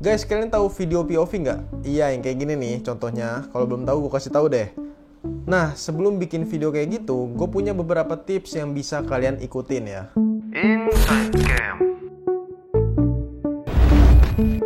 Guys, kalian tahu video POV nggak? Iya, yang kayak gini nih contohnya. Kalau belum tahu, gue kasih tahu deh. Nah, sebelum bikin video kayak gitu, gue punya beberapa tips yang bisa kalian ikutin ya. Inside Cam.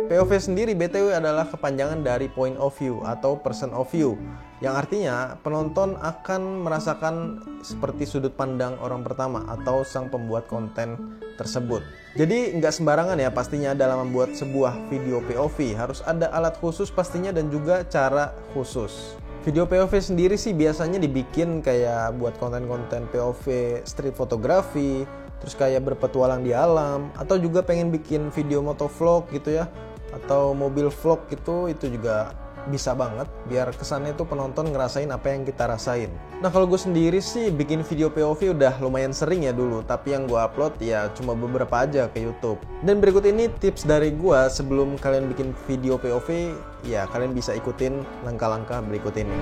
POV sendiri BTW adalah kepanjangan dari point of view atau person of view, yang artinya penonton akan merasakan seperti sudut pandang orang pertama atau sang pembuat konten tersebut. Jadi nggak sembarangan ya pastinya dalam membuat sebuah video POV, harus ada alat khusus pastinya dan juga cara khusus. Video POV sendiri sih biasanya dibikin kayak buat konten-konten POV street photography, terus kayak berpetualang di alam, atau juga pengen bikin video motovlog gitu ya, atau mobil vlog gitu, itu juga bisa banget biar kesannya tuh penonton ngerasain apa yang kita rasain. Nah, kalau gue sendiri sih bikin video POV udah lumayan sering ya dulu, tapi yang gue upload ya cuma beberapa aja ke YouTube. Dan berikut ini tips dari gue sebelum kalian bikin video POV, ya kalian bisa ikutin langkah-langkah berikut ini.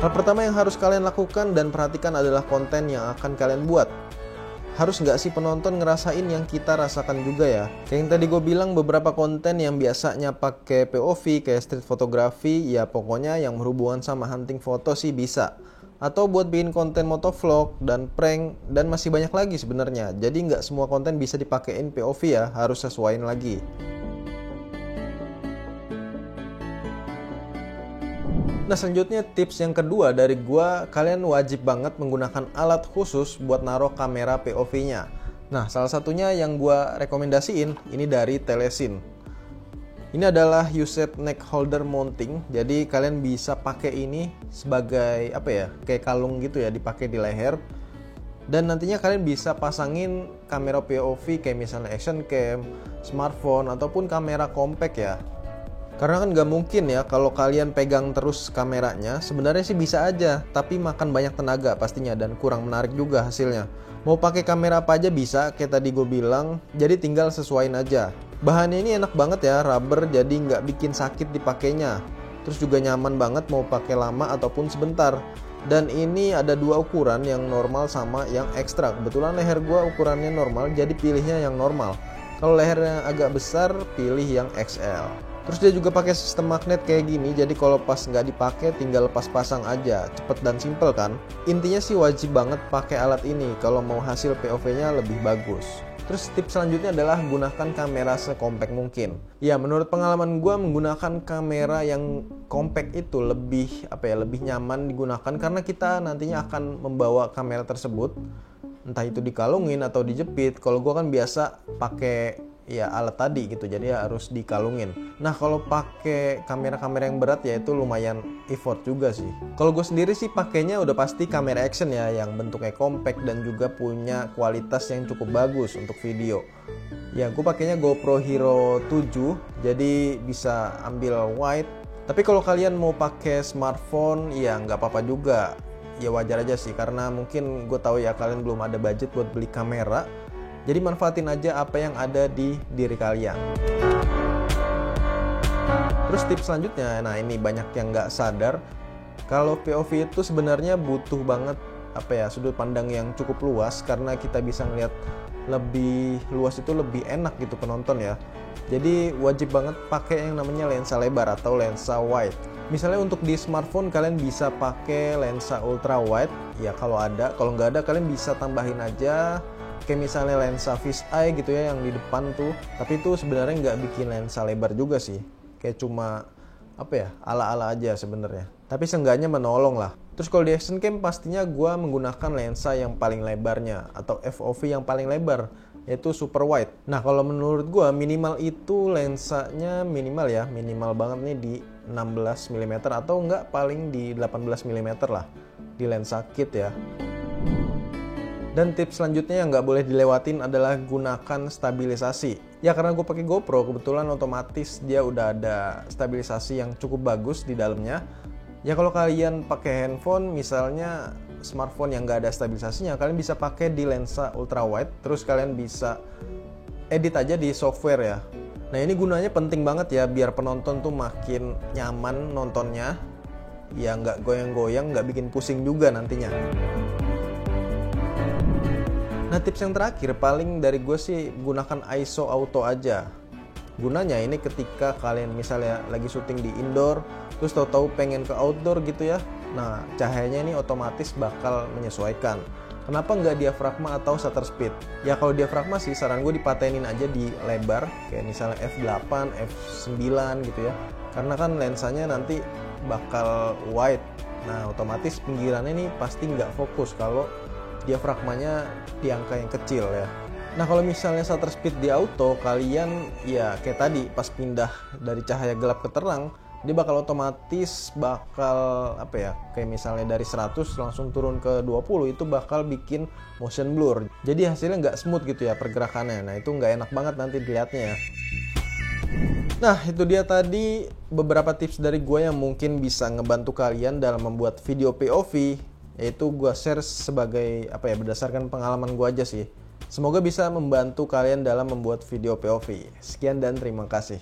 Hal pertama yang harus kalian lakukan dan perhatikan adalah konten yang akan kalian buat. Harus nggak sih penonton ngerasain yang kita rasakan juga ya? Kayak yang tadi gue bilang, beberapa konten yang biasanya pakai POV kayak street photography, ya pokoknya yang berhubungan sama hunting foto sih bisa. Atau buat bikin konten motovlog dan prank, dan masih banyak lagi sebenarnya. Jadi nggak semua konten bisa dipakein POV ya, harus sesuaiin lagi. Nah, selanjutnya tips yang kedua dari gua, kalian wajib banget menggunakan alat khusus buat naruh kamera POV-nya. Nah, salah satunya yang gua rekomendasiin ini dari Telesin. Ini adalah USET neck holder mounting. Jadi kalian bisa pakai ini sebagai apa ya? Kayak kalung gitu ya, dipakai di leher. Dan nantinya kalian bisa pasangin kamera POV kayak misalnya action cam, smartphone ataupun kamera compact ya. Karena kan nggak mungkin ya kalau kalian pegang terus kameranya. Sebenarnya sih bisa aja, tapi makan banyak tenaga pastinya dan kurang menarik juga hasilnya. Mau pakai kamera apa aja bisa, kayak tadi gue bilang, jadi tinggal sesuaiin aja. Bahannya ini enak banget ya, rubber, jadi nggak bikin sakit dipakainya. Terus juga nyaman banget mau pakai lama ataupun sebentar. Dan ini ada dua ukuran, yang normal sama yang ekstra. Kebetulan leher gue ukurannya normal, jadi pilihnya yang normal. Kalau lehernya agak besar, pilih yang XL. Terus dia juga pakai sistem magnet kayak gini, jadi kalau pas nggak dipakai tinggal lepas pasang aja, cepet dan simple kan. Intinya sih wajib banget pakai alat ini kalau mau hasil POV-nya lebih bagus. Terus tips selanjutnya adalah gunakan kamera sekompak mungkin. Ya, menurut pengalaman gue menggunakan kamera yang compact itu lebih lebih nyaman digunakan karena kita nantinya akan membawa kamera tersebut, entah itu dikalungin atau dijepit. Kalau gue kan biasa pakai ya alat tadi gitu, jadi ya harus dikalungin. Nah, kalau pakai kamera-kamera yang berat ya itu lumayan effort juga sih. Kalau gue sendiri sih pakainya udah pasti kamera action ya, yang bentuknya compact dan juga punya kualitas yang cukup bagus untuk video. Ya, gue pakainya GoPro Hero 7, jadi bisa ambil wide. Tapi kalau kalian mau pakai smartphone ya nggak apa-apa juga. Ya wajar aja sih, karena mungkin gue tahu ya kalian belum ada budget buat beli kamera. Jadi manfaatin aja apa yang ada di diri kalian. Terus tips selanjutnya, nah ini banyak yang nggak sadar kalau POV itu sebenarnya butuh banget sudut pandang yang cukup luas, karena kita bisa ngeliat lebih luas itu lebih enak gitu penonton ya. Jadi wajib banget pakai yang namanya lensa lebar atau lensa wide. Misalnya untuk di smartphone kalian bisa pakai lensa ultra wide ya kalau ada. Kalau nggak ada kalian bisa tambahin aja kayak misalnya lensa fisheye gitu ya yang di depan tuh. Tapi itu sebenarnya nggak bikin lensa lebar juga sih. Kayak cuma ala-ala aja sebenarnya. Tapi seenggaknya menolong lah. Terus kalau di action cam pastinya gue menggunakan lensa yang paling lebarnya atau FOV yang paling lebar, yaitu super wide. Nah, kalau menurut gue minimal itu lensanya minimal banget nih di 16 mm atau enggak paling di 18 mm lah di lensa kit ya. Dan tips selanjutnya yang nggak boleh dilewatin adalah gunakan stabilisasi. Ya karena gue pakai GoPro, kebetulan otomatis dia udah ada stabilisasi yang cukup bagus di dalamnya. Ya kalau kalian pakai handphone, misalnya smartphone yang nggak ada stabilisasinya, kalian bisa pakai di lensa ultra wide. Terus kalian bisa edit aja di software ya. Nah ini gunanya penting banget ya, biar penonton tuh makin nyaman nontonnya. Ya nggak goyang-goyang, nggak bikin pusing juga nantinya. Nah, tips yang terakhir paling dari gue sih gunakan ISO auto aja. Gunanya ini ketika kalian misalnya lagi syuting di indoor, terus tahu-tahu pengen ke outdoor gitu ya. Nah, cahayanya ini otomatis bakal menyesuaikan. Kenapa nggak diafragma atau shutter speed? Ya kalau diafragma sih saran gue dipatenin aja di lebar, kayak misalnya f8, f9 gitu ya. Karena kan lensanya nanti bakal wide. Nah, otomatis pinggirannya ini pasti nggak fokus kalau diafragmanya di angka yang kecil ya. Nah, kalau misalnya shutter speed di auto, kalian ya kayak tadi pas pindah dari cahaya gelap ke terang, dia bakal otomatis kayak misalnya dari 100 langsung turun ke 20, itu bakal bikin motion blur. Jadi hasilnya nggak smooth gitu ya pergerakannya. Nah, itu nggak enak banget nanti dilihatnya ya. Nah, itu dia tadi beberapa tips dari gue yang mungkin bisa ngebantu kalian dalam membuat video POV. Yaitu gue share sebagai berdasarkan pengalaman gue aja sih. Semoga bisa membantu kalian dalam membuat video POV. Sekian dan terima kasih.